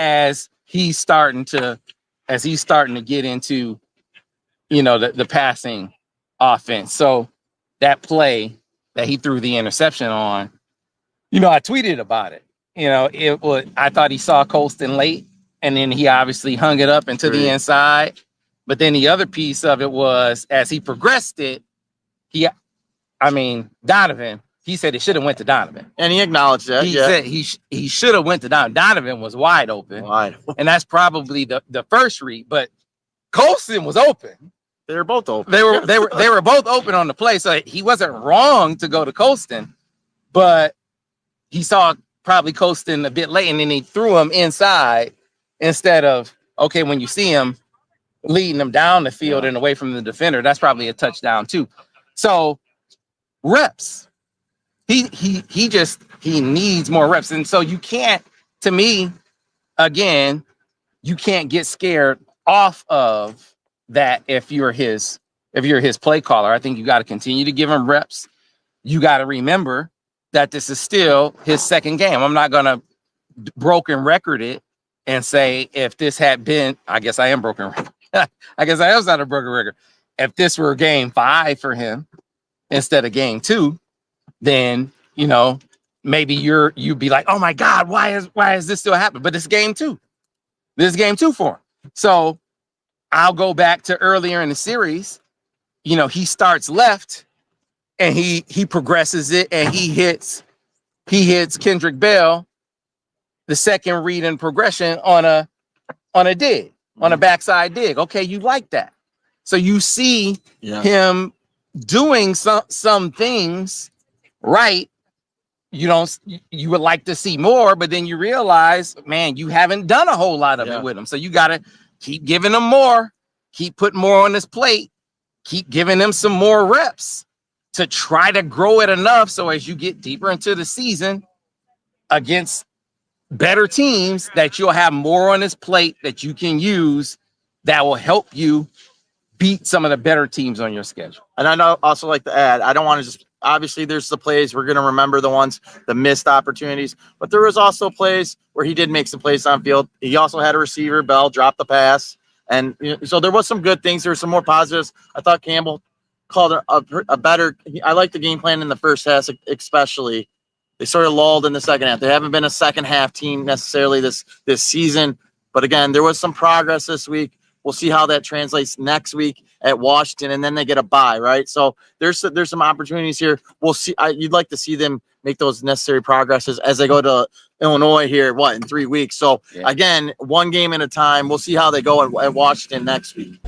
as he's starting to get into, the passing offense. So that play that he threw the interception on, I tweeted about it. I thought he saw Colston late, and then he obviously hung it up into the inside. But then the other piece of it was, as he progressed it, Donovan, he said it should have went to Donovan. And he acknowledged that. He said he should have went to Donovan. Donovan was wide open. And that's probably the first read. But Colston was open. They were both open. They were both open on the play. So he wasn't wrong to go to Colston, but he saw probably Colston a bit late, and then he threw him inside instead of, when you see him leading them down the field and away from the defender, that's probably a touchdown too. So reps. He needs more reps. And so you can't, to me, again, you can't get scared off of that if you're his play caller. I think you got to continue to give him reps. You got to remember that this is still his second game. I'm not going to broken record it and say, if this had been, I guess I am broken record. I guess I am not a broken record. If this were game 5 for him instead of game 2, then, maybe you'd be like, oh my God, why is this still happening? But it's game 2. This is game 2 for him. So I'll go back to earlier in the series. He starts left and he progresses it, and he hits Kendrick Bell, the second read in progression on a dig, on a backside dig. Okay, you like that. So you see him doing some things right. You would like to see more, but then you realize, man, you haven't done a whole lot of it with him. So you got to keep giving him more, keep putting more on his plate, keep giving him some more reps to try to grow it enough. So as you get deeper into the season against better teams, that you'll have more on his plate that you can use that will help you beat some of the better teams on your schedule. And I'd also like to add, I don't want to just, obviously there's the plays, we're going to remember the missed opportunities, but there was also plays where he did make some plays on field. He also had a receiver, Bell, drop the pass. And so there was some good things. There were some more positives. I thought Campbell called a better, I like the game plan in the first half, especially. They sort of lulled in the second half. They haven't been a second half team necessarily this season. But again, there was some progress this week. We'll see how that translates next week at Washington, and then they get a bye, right? So there's some opportunities here. We'll see. You'd like to see them make those necessary progresses as they go to Illinois here, in 3 weeks. So again, one game at a time. We'll see how they go at Washington next week.